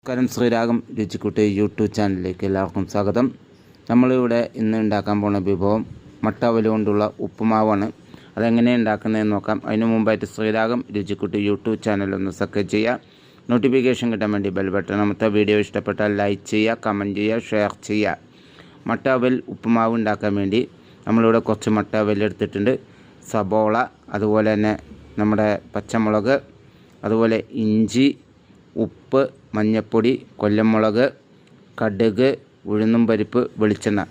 നമസ്കാരം. ശ്രീരാഗം രുചിക്കുട്ടി യൂട്യൂബ് ചാനലിലേക്ക് എല്ലാവർക്കും സ്വാഗതം. നമ്മളിവിടെ ഇന്ന് ഉണ്ടാക്കാൻ പോകുന്ന വിഭവം മട്ടവൽ കൊണ്ടുള്ള ഉപ്പുമാവാണ്. അതെങ്ങനെ ഉണ്ടാക്കുന്നതെന്ന് നോക്കാം. അതിന് മുമ്പായിട്ട് ശ്രീരാഗം രുചിക്കുട്ടി യൂട്യൂബ് ചാനൽ ഒന്ന് സബ്സ്ക്രൈബ് ചെയ്യുക. നോട്ടിഫിക്കേഷൻ കിട്ടാൻ വേണ്ടി ബെൽ ബട്ടൺ അമർത്തുക. വീഡിയോ ഇഷ്ടപ്പെട്ടാൽ ലൈക്ക് ചെയ്യുക, കമൻറ്റ് ചെയ്യുക, ഷെയർ ചെയ്യുക. മട്ടവൽ ഉപ്പുമാവ് ഉണ്ടാക്കാൻ വേണ്ടി നമ്മളിവിടെ കുറച്ച് മട്ടവൽ എടുത്തിട്ടുണ്ട്. സബോള, അതുപോലെ തന്നെ നമ്മുടെ പച്ചമുളക്, അതുപോലെ ഇഞ്ചി, ഉപ്പ്, മഞ്ഞൾപ്പൊടി, കൊല്ലമുളക്, കടുക്, ഉഴുന്നും പരിപ്പ്, വെളിച്ചെണ്ണ.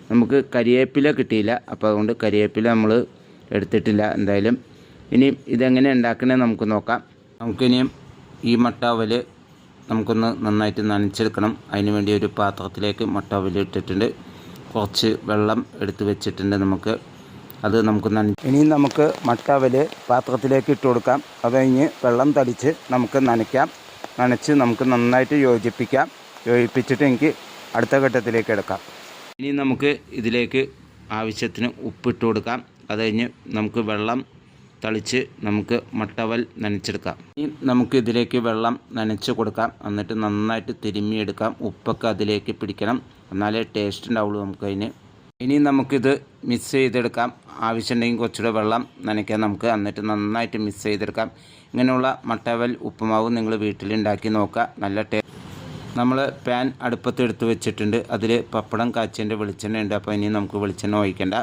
നമുക്ക് കരിവേപ്പില കിട്ടിയില്ല, അപ്പോൾ അതുകൊണ്ട് കരിവേപ്പില നമ്മൾ എടുത്തിട്ടില്ല എന്തായാലും. ഇനിയും ഇതെങ്ങനെ ഉണ്ടാക്കണമെന്ന് നമുക്ക് നോക്കാം. നമുക്കിനിയും ഈ മട്ടവൽ നമുക്കൊന്ന് നന്നായിട്ട് നനച്ചെടുക്കണം. അതിന് വേണ്ടി ഒരു പാത്രത്തിലേക്ക് മട്ടവൽ ഇട്ടിട്ടുണ്ട്. കുറച്ച് വെള്ളം എടുത്ത് വെച്ചിട്ടുണ്ട്. അത് നമുക്ക് ഇനിയും നമുക്ക് മട്ടവൽ പാത്രത്തിലേക്ക് ഇട്ട് കൊടുക്കാം. അത് കഴിഞ്ഞ് വെള്ളം തളിച്ച് നമുക്ക് നനച്ച് നമുക്ക് നന്നായിട്ട് യോജിപ്പിച്ചിട്ട് എനിക്ക് അടുത്ത ഘട്ടത്തിലേക്ക് എടുക്കാം. ഇനി നമുക്ക് ഇതിലേക്ക് ആവശ്യത്തിന് ഉപ്പിട്ട് കൊടുക്കാം. അത് കഴിഞ്ഞ് നമുക്ക് വെള്ളം തളിച്ച് നമുക്ക് മട്ടവൽ നനച്ചെടുക്കാം. ഇനി നമുക്ക് ഇതിലേക്ക് വെള്ളം നനച്ച് കൊടുക്കാം. എന്നിട്ട് നന്നായിട്ട് തിരുമ്മിയെടുക്കാം. ഉപ്പൊക്കെ അതിലേക്ക് പിടിക്കണം, എന്നാലേ ടേസ്റ്റ് ഉണ്ടാവുള്ളൂ നമുക്കതിന്. ഇനി നമുക്കിത് മിക്സ് ചെയ്തെടുക്കാം. ആവശ്യമുണ്ടെങ്കിൽ കുറച്ചുകൂടെ വെള്ളം നനയ്ക്കാം നമുക്ക്. എന്നിട്ട് നന്നായിട്ട് മിക്സ് ചെയ്തെടുക്കാം. ഇങ്ങനെയുള്ള മട്ടവൽ ഉപ്പുമാവ് നിങ്ങൾ വീട്ടിലുണ്ടാക്കി നോക്കുക. നല്ല നമ്മൾ പാൻ അടുപ്പത്ത് എടുത്ത് വെച്ചിട്ടുണ്ട്. അതിൽ പപ്പടം കാച്ചേൻ്റെ വെളിച്ചെണ്ണ ഉണ്ട്. അപ്പോൾ ഇനി നമുക്ക് വെളിച്ചെണ്ണ ഒഴിക്കേണ്ട.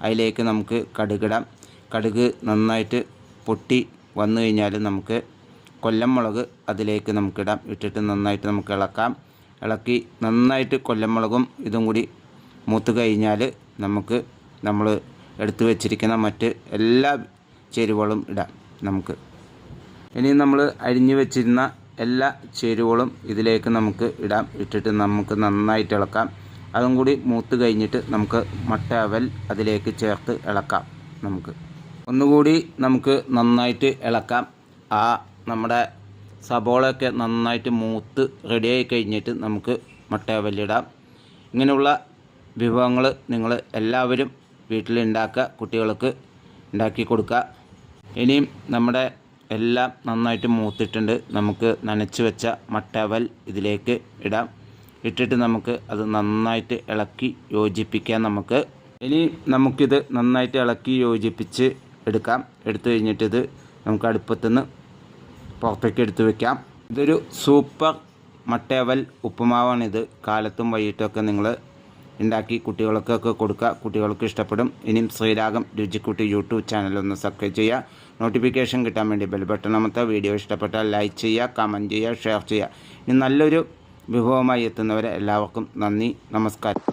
അതിലേക്ക് നമുക്ക് കടുകിടാം. കടുക് നന്നായിട്ട് പൊട്ടി വന്നു കഴിഞ്ഞാൽ നമുക്ക് കൊല്ലമുളക് അതിലേക്ക് നമുക്കിടാം. ഇട്ടിട്ട് നന്നായിട്ട് നമുക്ക് ഇളക്കി നന്നായിട്ട് കൊല്ലമുളകും ഇതും കൂടി മൂത്ത് കഴിഞ്ഞാൽ നമ്മൾ എടുത്തു വെച്ചിരിക്കുന്ന മറ്റ് എല്ലാ ചേരുവകളും ഇടാം നമുക്ക്. ഇനി നമ്മൾ അരിഞ്ഞു വെച്ചിരുന്ന എല്ലാ ചേരുവകളും ഇതിലേക്ക് നമുക്ക് ഇടാം. ഇട്ടിട്ട് നമുക്ക് നന്നായിട്ട് ഇളക്കാം. അതും കൂടി മൂത്ത് കഴിഞ്ഞിട്ട് നമുക്ക് മട്ടവൽ അതിലേക്ക് ചേർത്ത് ഇളക്കാം. ഒന്നുകൂടി നമുക്ക് നന്നായിട്ട് ഇളക്കാം. നമ്മുടെ സബോളയൊക്കെ നന്നായിട്ട് മൂത്ത് റെഡിയായി കഴിഞ്ഞിട്ട് നമുക്ക് മട്ടവലിടാം. ഇങ്ങനെയുള്ള വിഭവങ്ങൾ നിങ്ങൾ എല്ലാവരും വീട്ടിലുണ്ടാക്കുക, കുട്ടികൾക്ക് ഉണ്ടാക്കി കൊടുക്കുക. ഇനിയും നമ്മുടെ എല്ലാം നന്നായിട്ട് മൂത്തിട്ടുണ്ട്. നമുക്ക് നനച്ച് വെച്ച മട്ടവൽ ഇതിലേക്ക് ഇടാം. ഇട്ടിട്ട് നമുക്ക് അത് നന്നായിട്ട് ഇളക്കി യോജിപ്പിക്കാം. ഇനി നമുക്കിത് നന്നായിട്ട് ഇളക്കി യോജിപ്പിച്ച് എടുക്കാം. എടുത്തു കഴിഞ്ഞിട്ട് ഇത് നമുക്ക് അടുപ്പത്തുനിന്ന് പുറത്തേക്ക് എടുത്ത് വയ്ക്കാം. ഇതൊരു സൂപ്പർ മട്ടവൽ ഉപ്പുമാവാണിത്. കാലത്തും വൈകിട്ടൊക്കെ നിങ്ങൾ ഉണ്ടാക്കി കുട്ടികൾക്കൊക്കെ കൊടുക്കുക. കുട്ടികൾക്ക് ഇഷ്ടപ്പെടും. ഇനിയും ശ്രീരാഗം രുചിക്കുട്ടി യൂട്യൂബ് ചാനലൊന്ന് സബ്സ്ക്രൈബ് ചെയ്യുക. നോട്ടിഫിക്കേഷൻ കിട്ടാൻ വേണ്ടി ബെൽ ബട്ടൺ അമർത്തുക. വീഡിയോ ഇഷ്ടപ്പെട്ടാൽ ലൈക്ക് ചെയ്യുക, കമൻറ്റ് ചെയ്യുക, ഷെയർ ചെയ്യുക. ഇനി നല്ലൊരു വിഭവമായി എത്തുന്നവരെ എല്ലാവർക്കും നന്ദി, നമസ്കാരം.